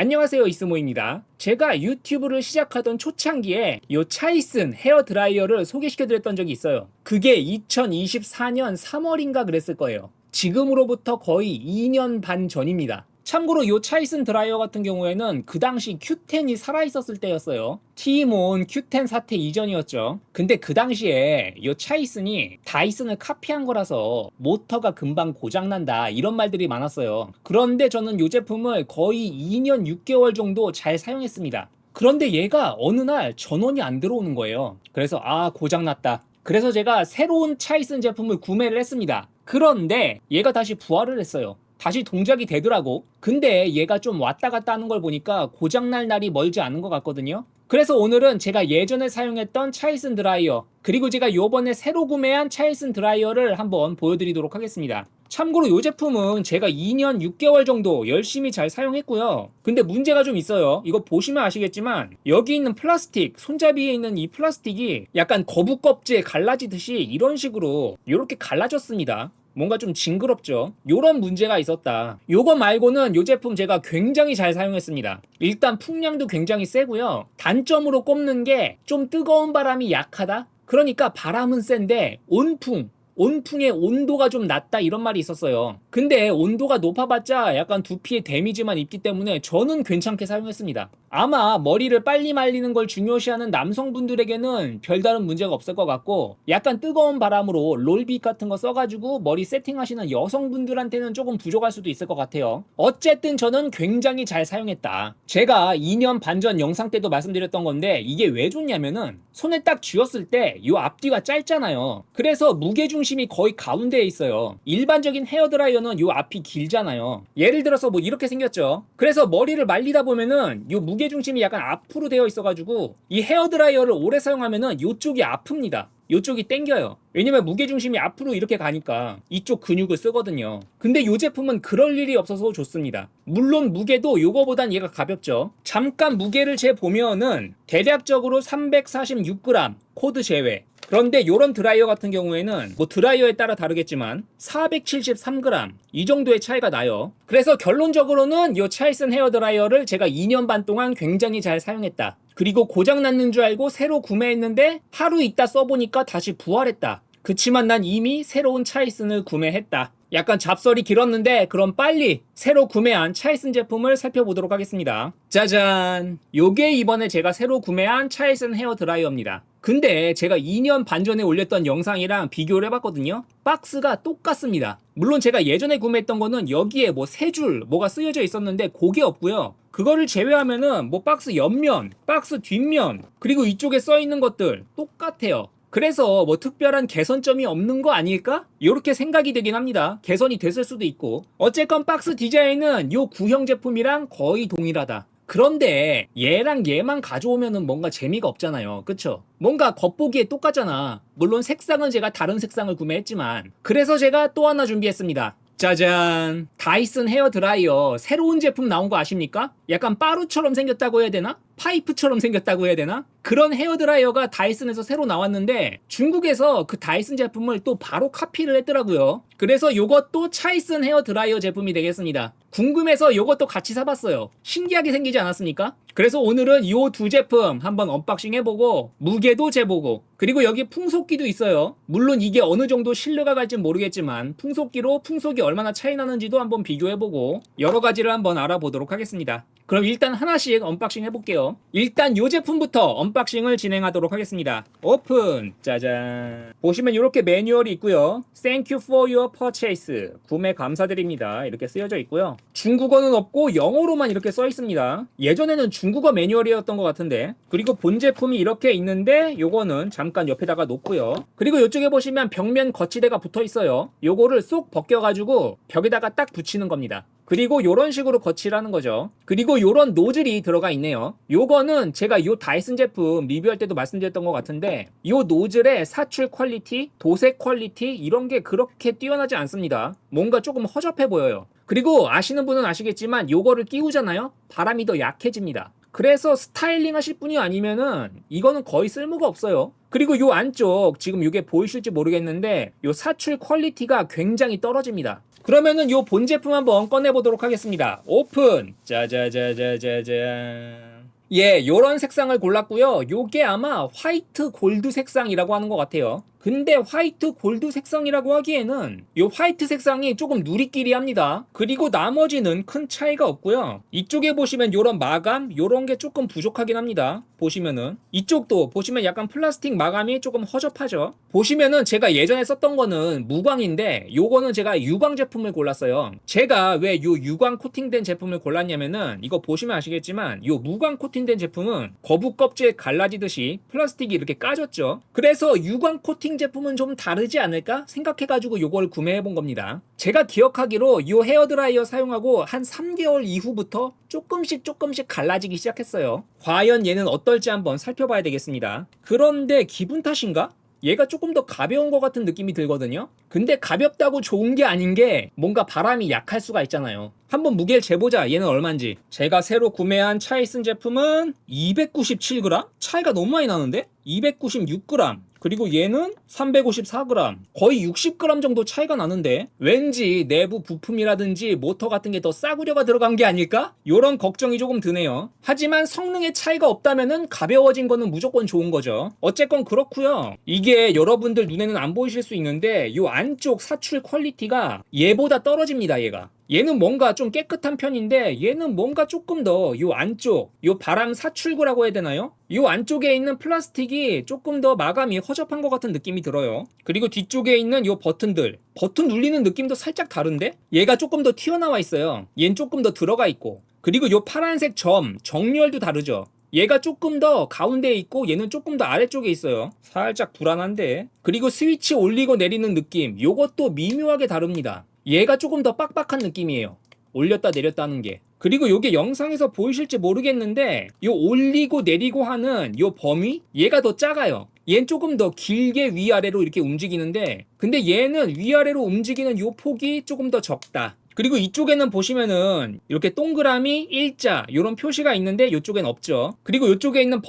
안녕하세요, 이스모입니다. 제가 유튜브를 시작하던 초창기에 이 차이슨 헤어 드라이어를 소개시켜드렸던 적이 있어요. 그게 2024년 3월인가 그랬을 거예요. 지금으로부터 거의 2년 반 전입니다. 참고로 이 차이슨 드라이어 같은 경우에는 그 당시 Q10이 살아있었을 때였어요. T몬 Q10 사태 이전이었죠. 근데 그 당시에 이 차이슨이 다이슨을 카피한 거라서 모터가 금방 고장난다 이런 말들이 많았어요. 그런데 저는 이 제품을 거의 2년 6개월 정도 잘 사용했습니다. 그런데 얘가 어느 날 전원이 안 들어오는 거예요. 그래서 고장났다. 그래서 제가 새로운 차이슨 제품을 구매를 했습니다. 그런데 얘가 다시 부활을 했어요. 다시 동작이 되더라고. 근데 얘가 좀 왔다 갔다 하는 걸 보니까 고장날 날이 멀지 않은 것 같거든요. 그래서 오늘은 제가 예전에 사용했던 차이슨 드라이어, 그리고 제가 요번에 새로 구매한 차이슨 드라이어를 한번 보여드리도록 하겠습니다. 참고로 이 제품은 제가 2년 6개월 정도 열심히 잘 사용했고요. 근데 문제가 좀 있어요. 이거 보시면 아시겠지만 여기 있는 플라스틱, 손잡이에 있는 이 플라스틱이 약간 거북 껍질 갈라지듯이 이런 식으로 이렇게 갈라졌습니다. 뭔가 좀 징그럽죠. 요런 문제가 있었다. 요거 말고는 요 제품 제가 굉장히 잘 사용했습니다. 일단 풍량도 굉장히 세고요. 단점으로 꼽는 게 좀 뜨거운 바람이 약하다? 그러니까 바람은 센데 온풍의 온도가 좀 낮다 이런 말이 있었어요. 근데 온도가 높아봤자 약간 두피에 데미지만 입기 때문에 저는 괜찮게 사용했습니다. 아마 머리를 빨리 말리는 걸 중요시하는 남성분들에게는 별다른 문제가 없을 것 같고, 약간 뜨거운 바람으로 롤빗 같은 거 써가지고 머리 세팅하시는 여성분들한테는 조금 부족할 수도 있을 것 같아요. 어쨌든 저는 굉장히 잘 사용했다. 제가 2년 반 전 영상 때도 말씀드렸던 건데 이게 왜 좋냐면은 손에 딱 쥐었을 때 이 앞뒤가 짧잖아요. 그래서 무게중심이 거의 가운데에 있어요. 일반적인 헤어드라이어는 이 앞이 길잖아요. 예를 들어서 뭐 이렇게 생겼죠. 그래서 머리를 말리다 보면은 이 무게중심이 약간 앞으로 되어 있어가지고 이 헤어드라이어를 오래 사용하면은 이쪽이 아픕니다. 이쪽이 땡겨요. 왜냐면 무게중심이 앞으로 이렇게 가니까 이쪽 근육을 쓰거든요. 근데 이 제품은 그럴 일이 없어서 좋습니다. 물론 무게도 이거보단 얘가 가볍죠. 잠깐 무게를 재보면은 대략적으로 346g 코드 제외. 그런데 이런 드라이어 같은 경우에는 뭐 드라이어에 따라 다르겠지만 473g 이 정도의 차이가 나요. 그래서 결론적으로는 이 차이슨 헤어 드라이어를 제가 2년 반 동안 굉장히 잘 사용했다. 그리고 고장났는 줄 알고 새로 구매했는데 하루 있다 써보니까 다시 부활했다. 그치만 난 이미 새로운 차이슨을 구매했다. 약간 잡설이 길었는데 그럼 빨리 새로 구매한 차이슨 제품을 살펴보도록 하겠습니다. 짜잔! 요게 이번에 제가 새로 구매한 차이슨 헤어 드라이어입니다. 근데 제가 2년 반 전에 올렸던 영상이랑 비교를 해봤거든요. 박스가 똑같습니다. 물론 제가 예전에 구매했던 거는 여기에 뭐 세 줄 뭐가 쓰여져 있었는데 그게 없고요. 그거를 제외하면은 뭐 박스 옆면, 박스 뒷면, 그리고 이쪽에 써있는 것들 똑같아요. 그래서 뭐 특별한 개선점이 없는 거 아닐까? 이렇게 생각이 되긴 합니다. 개선이 됐을 수도 있고. 어쨌건 박스 디자인은 요 구형 제품이랑 거의 동일하다. 그런데 얘랑 얘만 가져오면은 뭔가 재미가 없잖아요. 그쵸? 뭔가 겉보기에 똑같잖아. 물론 색상은 제가 다른 색상을 구매했지만. 그래서 제가 또 하나 준비했습니다. 짜잔! 다이슨 헤어 드라이어 새로운 제품 나온 거 아십니까? 약간 빠루처럼 생겼다고 해야 되나? 파이프처럼 생겼다고 해야 되나? 그런 헤어 드라이어가 다이슨에서 새로 나왔는데 중국에서 그 다이슨 제품을 또 바로 카피를 했더라고요. 그래서 요것도 차이슨 헤어 드라이어 제품이 되겠습니다. 궁금해서 요것도 같이 사봤어요. 신기하게 생기지 않았습니까? 그래서 오늘은 요 두 제품 한번 언박싱 해보고 무게도 재보고, 그리고 여기 풍속기도 있어요. 물론 이게 어느 정도 신뢰가 갈진 모르겠지만 풍속기로 풍속이 얼마나 차이 나는지도 한번 비교해보고 여러 가지를 한번 알아보도록 하겠습니다. 그럼 일단 하나씩 언박싱 해볼게요. 일단 이 제품부터 언박싱을 진행하도록 하겠습니다. 오픈! 짜잔! 보시면 이렇게 매뉴얼이 있고요. Thank you for your purchase. 구매 감사드립니다. 이렇게 쓰여져 있고요. 중국어는 없고 영어로만 이렇게 써 있습니다. 예전에는 중국어 매뉴얼이었던 것 같은데. 그리고 본 제품이 이렇게 있는데 요거는 잠깐 옆에다가 놓고요. 그리고 이쪽에 보시면 벽면 거치대가 붙어 있어요. 요거를 쏙 벗겨가지고 벽에다가 딱 붙이는 겁니다. 그리고 요런 식으로 거치라는 거죠. 그리고 요런 노즐이 들어가 있네요. 요거는 제가 요 다이슨 제품 리뷰할 때도 말씀드렸던 것 같은데 요 노즐의 사출 퀄리티, 도색 퀄리티 이런 게 그렇게 뛰어나지 않습니다. 뭔가 조금 허접해 보여요. 그리고 아시는 분은 아시겠지만 요거를 끼우잖아요? 바람이 더 약해집니다. 그래서 스타일링 하실 분이 아니면은 이거는 거의 쓸모가 없어요. 그리고 요 안쪽 지금 이게 보이실지 모르겠는데 요 사출 퀄리티가 굉장히 떨어집니다. 그러면은 요 본 제품 한번 꺼내보도록 하겠습니다. 오픈! 짜자자자자자. 예, 요런 색상을 골랐고요. 요게 아마 화이트 골드 색상이라고 하는 것 같아요. 근데 화이트 골드 색상이라고 하기에는 요 화이트 색상이 조금 누리끼리 합니다. 그리고 나머지는 큰 차이가 없고요. 이쪽에 보시면 요런 마감 요런 게 조금 부족하긴 합니다. 보시면은 이쪽도 보시면 약간 플라스틱 마감이 조금 허접하죠. 보시면은 제가 예전에 썼던 거는 무광인데 요거는 제가 유광 제품을 골랐어요. 제가 왜 요 유광 코팅된 제품을 골랐냐면은 이거 보시면 아시겠지만 요 무광 코팅된 제품은 거북 껍질 갈라지듯이 플라스틱이 이렇게 까졌죠. 그래서 유광 코팅 제품은 좀 다르지 않을까 생각해가지고 요걸 구매해본 겁니다. 제가 기억하기로 이 헤어드라이어 사용하고 한 3개월 이후부터 조금씩 갈라지기 시작했어요. 과연 얘는 어떨지 한번 살펴봐야 되겠습니다. 그런데 기분 탓인가? 얘가 조금 더 가벼운 것 같은 느낌이 들거든요. 근데 가볍다고 좋은 게 아닌 게 뭔가 바람이 약할 수가 있잖아요. 한번 무게를 재보자. 얘는 얼만지. 제가 새로 구매한 차이슨 제품은 297g? 차이가 너무 많이 나는데? 296g. 그리고 얘는 354g. 거의 60g 정도 차이가 나는데 왠지 내부 부품이라든지 모터 같은 게 더 싸구려가 들어간 게 아닐까? 요런 걱정이 조금 드네요. 하지만 성능의 차이가 없다면은 가벼워진 거는 무조건 좋은 거죠. 어쨌건 그렇고요. 이게 여러분들 눈에는 안 보이실 수 있는데 요 안쪽 사출 퀄리티가 얘보다 떨어집니다. 얘가. 얘는 뭔가 좀 깨끗한 편인데 얘는 뭔가 조금 더 요 안쪽 요 바람 사출구라고 해야 되나요? 요 안쪽에 있는 플라스틱이 조금 더 마감이 허접한 것 같은 느낌이 들어요. 그리고 뒤쪽에 있는 요 버튼들 버튼 눌리는 느낌도 살짝 다른데 얘가 조금 더 튀어나와 있어요. 얘는 조금 더 들어가 있고 그리고 요 파란색 점 정렬도 다르죠. 얘가 조금 더 가운데에 있고 얘는 조금 더 아래쪽에 있어요. 살짝 불안한데 그리고 스위치 올리고 내리는 느낌 요것도 미묘하게 다릅니다. 얘가 조금 더 빡빡한 느낌이에요. 올렸다 내렸다 하는 게. 그리고 요게 영상에서 보이실지 모르겠는데 요 올리고 내리고 하는 요 범위 얘가 더 작아요. 얘는 조금 더 길게 위아래로 이렇게 움직이는데 근데 얘는 위아래로 움직이는 요 폭이 조금 더 적다. 그리고 이쪽에는 보시면은 이렇게 동그라미 일자 이런 표시가 있는데 이쪽엔 없죠. 그리고 이쪽에 있는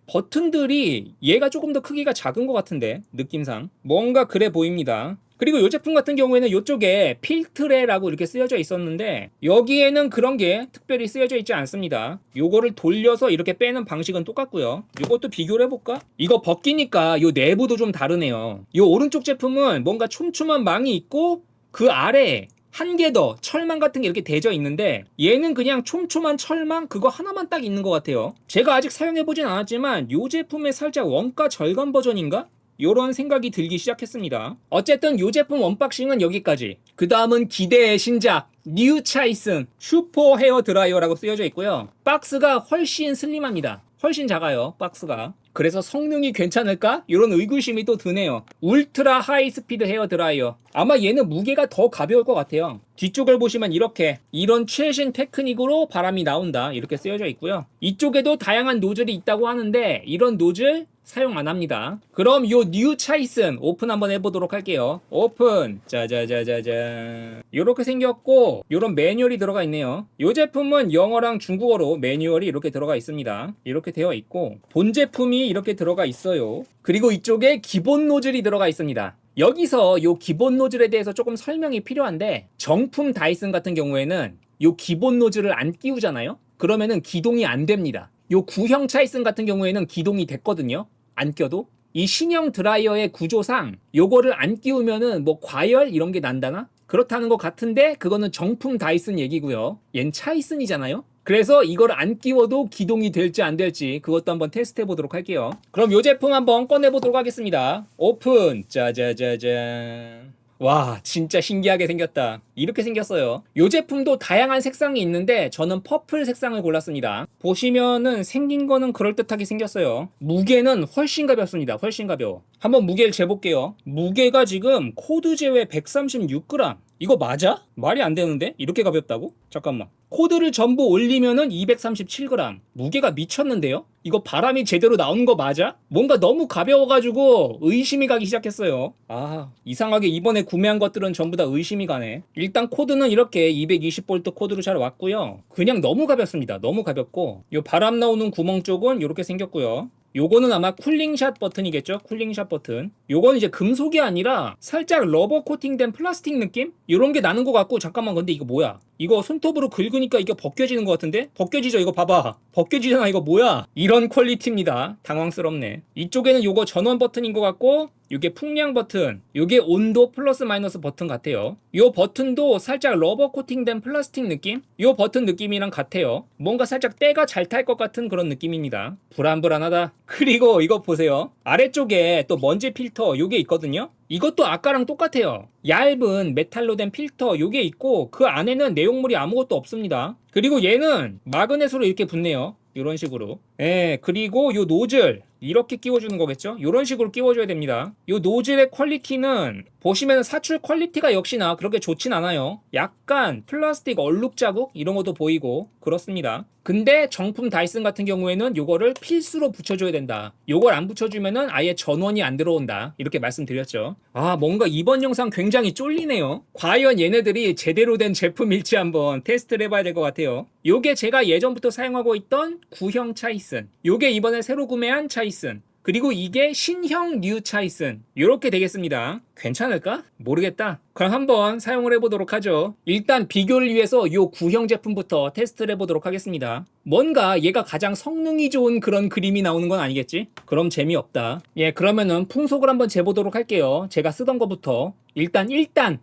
버튼들이 얘가 조금 더 크기가 작은 것 같은데 느낌상 뭔가 그래 보입니다. 그리고 이 제품 같은 경우에는 이쪽에 필트레라고 이렇게 쓰여져 있었는데 여기에는 그런 게 특별히 쓰여져 있지 않습니다. 요거를 돌려서 이렇게 빼는 방식은 똑같고요. 요것도 비교를 해볼까? 이거 벗기니까 요 내부도 좀 다르네요. 요 오른쪽 제품은 뭔가 촘촘한 망이 있고 그 아래에 한 개 더 철망 같은 게 이렇게 대져 있는데 얘는 그냥 촘촘한 철망 그거 하나만 딱 있는 것 같아요. 제가 아직 사용해보진 않았지만 이 제품의 살짝 원가 절감 버전인가? 요런 생각이 들기 시작했습니다. 어쨌든 이 제품 언박싱은 여기까지. 그 다음은 기대의 신작 뉴 차이슨 슈퍼 헤어 드라이어라고 쓰여져 있고요. 박스가 훨씬 슬림합니다. 훨씬 작아요 박스가. 그래서 성능이 괜찮을까? 이런 의구심이 또 드네요. 울트라 하이 스피드 헤어 드라이어. 아마 얘는 무게가 더 가벼울 것 같아요. 뒤쪽을 보시면 이렇게 이런 최신 테크닉으로 바람이 나온다 이렇게 쓰여져 있고요. 이쪽에도 다양한 노즐이 있다고 하는데 이런 노즐 사용 안 합니다. 그럼 요 뉴 차이슨 오픈 한번 해보도록 할게요. 오픈. 짜자자자자. 요렇게 생겼고 요런 매뉴얼이 들어가 있네요. 요 제품은 영어랑 중국어로 매뉴얼이 이렇게 들어가 있습니다. 이렇게 되어 있고 본 제품이 이렇게 들어가 있어요. 그리고 이쪽에 기본 노즐이 들어가 있습니다. 여기서 요 기본 노즐에 대해서 조금 설명이 필요한데 정품 다이슨 같은 경우에는 요 기본 노즐을 안 끼우잖아요. 그러면은 기동이 안 됩니다. 요 구형 차이슨 같은 경우에는 기동이 됐거든요. 안 껴도. 이 신형 드라이어의 구조상 요거를 안 끼우면은 뭐 과열 이런 게 난다나? 그렇다는 것 같은데 그거는 정품 다이슨 얘기고요. 얜 차이슨이잖아요. 그래서 이걸 안 끼워도 기동이 될지 안 될지 그것도 한번 테스트 해보도록 할게요. 그럼 요 제품 한번 꺼내보도록 하겠습니다. 오픈. 짜자자잔. 와 진짜 신기하게 생겼다. 이렇게 생겼어요. 이 제품도 다양한 색상이 있는데 저는 퍼플 색상을 골랐습니다. 보시면은 생긴 거는 그럴듯하게 생겼어요. 무게는 훨씬 가볍습니다. 훨씬 가벼워. 한번 무게를 재볼게요. 무게가 지금 코드 제외 136g. 이거 맞아? 말이 안 되는데? 이렇게 가볍다고? 잠깐만. 코드를 전부 올리면은 237g. 무게가 미쳤는데요? 이거 바람이 제대로 나오는 거 맞아? 뭔가 너무 가벼워가지고 의심이 가기 시작했어요. 아, 이상하게 이번에 구매한 것들은 전부 다 의심이 가네. 일단 코드는 이렇게 220V 코드로 잘 왔고요. 그냥 너무 가볍습니다. 너무 가볍고 요 바람 나오는 구멍 쪽은 이렇게 생겼고요. 요거는 아마 쿨링샷 버튼이겠죠? 쿨링샷 버튼. 요거는 이제 금속이 아니라 살짝 러버 코팅된 플라스틱 느낌? 요런 게 나는 것 같고, 잠깐만, 근데 이거 뭐야? 이거 손톱으로 긁으니까 이게 벗겨지는 것 같은데? 벗겨지죠? 이거 봐봐. 벗겨지잖아. 이거 뭐야? 이런 퀄리티입니다. 당황스럽네. 이쪽에는 요거 전원 버튼인 것 같고, 요게 풍량 버튼, 요게 온도 플러스 마이너스 버튼 같아요. 요 버튼도 살짝 러버 코팅된 플라스틱 느낌? 요 버튼 느낌이랑 같아요. 뭔가 살짝 때가 잘 탈 것 같은 그런 느낌입니다. 불안불안하다. 그리고 이거 보세요. 아래쪽에 또 먼지 필터 요게 있거든요. 이것도 아까랑 똑같아요. 얇은 메탈로 된 필터 요게 있고, 그 안에는 내용물이 아무것도 없습니다. 그리고 얘는 마그넷으로 이렇게 붙네요. 이런 식으로. 예, 그리고 요 노즐 이렇게 끼워주는 거겠죠? 이런 식으로 끼워줘야 됩니다. 요 노즐의 퀄리티는 보시면 사출 퀄리티가 역시나 그렇게 좋진 않아요. 약간 플라스틱 얼룩 자국 이런 것도 보이고 그렇습니다. 근데 정품 다이슨 같은 경우에는 요거를 필수로 붙여줘야 된다. 요걸 안 붙여주면은 아예 전원이 안 들어온다. 이렇게 말씀드렸죠. 아, 뭔가 이번 영상 굉장히 쫄리네요. 과연 얘네들이 제대로 된 제품일지 한번 테스트를 해봐야 될 것 같아요. 요게 제가 예전부터 사용하고 있던 구형 차이슨, 요게 이번에 새로 구매한 차이슨, 그리고 이게 신형 뉴 차이슨, 요렇게 되겠습니다. 괜찮을까? 모르겠다. 그럼 한번 사용을 해보도록 하죠. 일단 비교를 위해서 요 구형 제품부터 테스트를 해보도록 하겠습니다. 뭔가 얘가 가장 성능이 좋은 그런 그림이 나오는 건 아니겠지? 그럼 재미없다. 예, 그러면은 풍속을 한번 재보도록 할게요. 제가 쓰던 거부터. 일단 1단.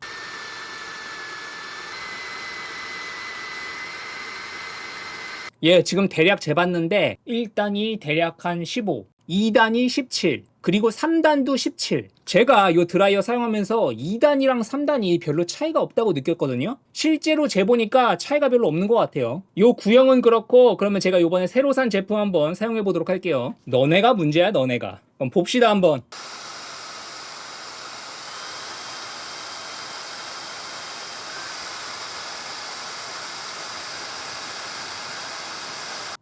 예, 지금 대략 재봤는데 1단이 대략 한 15, 2단이 17, 그리고 3단도 17. 제가 이 드라이어 사용하면서 2단이랑 3단이 별로 차이가 없다고 느꼈거든요. 실제로 재보니까 차이가 별로 없는 것 같아요. 이 구형은 그렇고, 그러면 제가 이번에 새로 산 제품 한번 사용해 보도록 할게요. 너네가 문제야, 너네가. 그럼 봅시다 한번.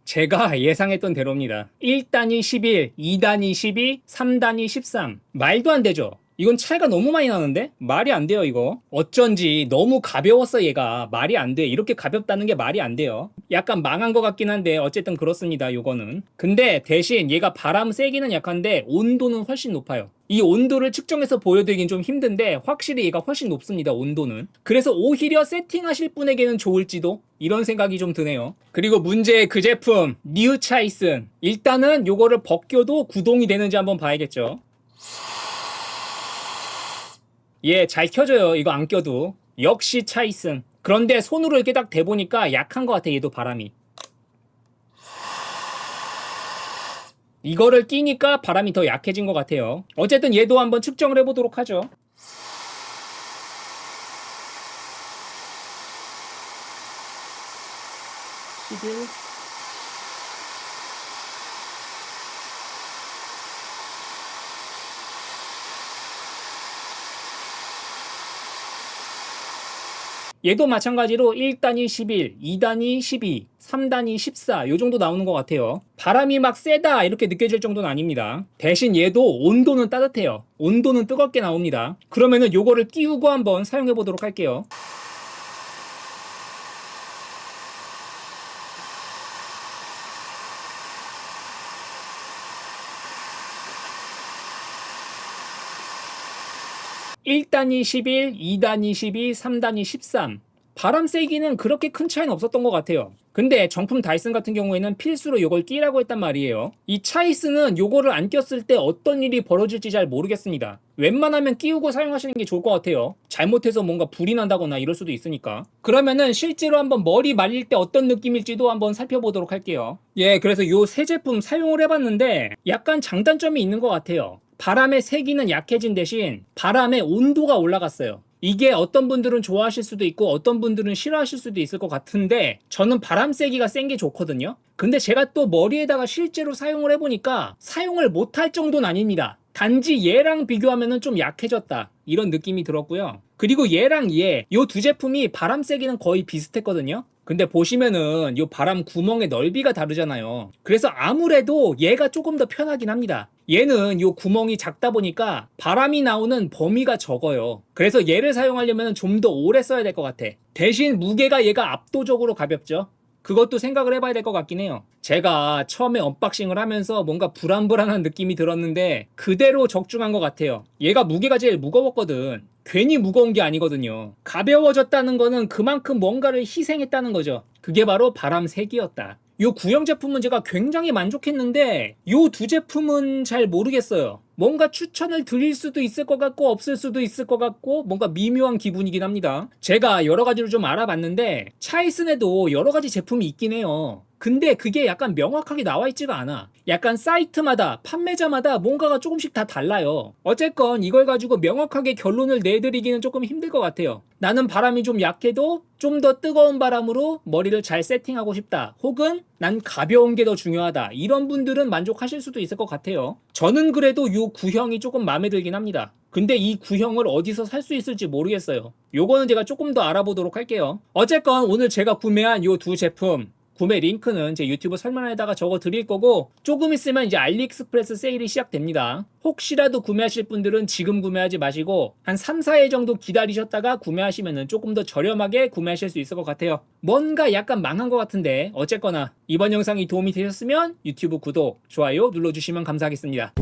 제가 예상했던 대로입니다. 1단이 11, 2단이 12, 3단이 13. 말도 안 되죠? 이건 차이가 너무 많이 나는데? 말이 안 돼요, 이거. 어쩐지 너무 가벼웠어, 얘가. 말이 안 돼. 이렇게 가볍다는 게 말이 안 돼요. 약간 망한 것 같긴 한데, 어쨌든 그렇습니다, 요거는. 근데 대신 얘가 바람 세기는 약한데, 온도는 훨씬 높아요. 이 온도를 측정해서 보여드리긴 좀 힘든데, 확실히 얘가 훨씬 높습니다, 온도는. 그래서 오히려 세팅하실 분에게는 좋을지도? 이런 생각이 좀 드네요. 그리고 문제의 그 제품, 뉴 차이슨. 일단은 요거를 벗겨도 구동이 되는지 한번 봐야겠죠. 예, 잘 켜져요. 이거 안 껴도. 역시 차이슨. 그런데 손으로 이렇게 딱 대보니까 약한 것 같아, 얘도 바람이. 이거를 끼니까 바람이 더 약해진 것 같아요. 어쨌든 얘도 한번 측정을 해보도록 하죠. 얘도 마찬가지로 1단이 11, 2단이 12, 3단이 14, 요 정도 나오는 것 같아요. 바람이 막 세다 이렇게 느껴질 정도는 아닙니다. 대신 얘도 온도는 따뜻해요. 온도는 뜨겁게 나옵니다. 그러면은 요거를 끼우고 한번 사용해 보도록 할게요. (1단이 11, 2단이 12, 3단이 13) 바람 세기는 그렇게 큰 차이는 없었던 것 같아요. 근데 정품 다이슨 같은 경우에는 필수로 이걸 끼라고 했단 말이에요. 이 차이스는 요거를 안 꼈을 때 어떤 일이 벌어질지 잘 모르겠습니다. 웬만하면 끼우고 사용하시는 게 좋을 것 같아요. 잘못해서 뭔가 불이 난다거나 이럴 수도 있으니까. 그러면은 실제로 한번 머리 말릴 때 어떤 느낌일지도 한번 살펴보도록 할게요. 예, 그래서 요 새 제품 사용을 해봤는데 약간 장단점이 있는 것 같아요. 바람의 세기는 약해진 대신 바람의 온도가 올라갔어요. 이게 어떤 분들은 좋아하실 수도 있고 어떤 분들은 싫어하실 수도 있을 것 같은데 저는 바람 세기가 센 게 좋거든요. 근데 제가 또 머리에다가 실제로 사용을 해보니까 사용을 못할 정도는 아닙니다. 단지 얘랑 비교하면 좀 약해졌다 이런 느낌이 들었고요. 그리고 얘랑 얘 요 두 제품이 바람 세기는 거의 비슷했거든요. 근데 보시면은 요 바람 구멍의 넓이가 다르잖아요. 그래서 아무래도 얘가 조금 더 편하긴 합니다. 얘는 요 구멍이 작다 보니까 바람이 나오는 범위가 적어요. 그래서 얘를 사용하려면 좀 더 오래 써야 될 것 같아. 대신 무게가 얘가 압도적으로 가볍죠. 그것도 생각을 해봐야 될 것 같긴 해요. 제가 처음에 언박싱을 하면서 뭔가 불안불안한 느낌이 들었는데 그대로 적중한 것 같아요. 얘가 무게가 제일 무거웠거든. 괜히 무거운 게 아니거든요. 가벼워졌다는 거는 그만큼 뭔가를 희생했다는 거죠. 그게 바로 바람색이었다. 요 구형 제품은 제가 굉장히 만족했는데 요 두 제품은 잘 모르겠어요. 뭔가 추천을 드릴 수도 있을 것 같고 없을 수도 있을 것 같고 뭔가 미묘한 기분이긴 합니다. 제가 여러 가지를 좀 알아봤는데 차이슨에도 여러 가지 제품이 있긴 해요. 근데 그게 약간 명확하게 나와 있지가 않아. 약간 사이트마다 판매자마다 뭔가가 조금씩 다 달라요. 어쨌건 이걸 가지고 명확하게 결론을 내드리기는 조금 힘들 것 같아요. 나는 바람이 좀 약해도 좀 더 뜨거운 바람으로 머리를 잘 세팅하고 싶다. 혹은 난 가벼운 게 더 중요하다. 이런 분들은 만족하실 수도 있을 것 같아요. 저는 그래도 이 구형이 조금 마음에 들긴 합니다. 근데 이 구형을 어디서 살 수 있을지 모르겠어요. 요거는 제가 조금 더 알아보도록 할게요. 어쨌건 오늘 제가 구매한 요 두 제품 구매 링크는 제 유튜브 설명란에다가 적어 드릴 거고 조금 있으면 이제 알리익스프레스 세일이 시작됩니다. 혹시라도 구매하실 분들은 지금 구매하지 마시고 한 3, 4일 정도 기다리셨다가 구매하시면 조금 더 저렴하게 구매하실 수 있을 것 같아요. 뭔가 약간 망한 것 같은데 어쨌거나 이번 영상이 도움이 되셨으면 유튜브 구독, 좋아요 눌러주시면 감사하겠습니다.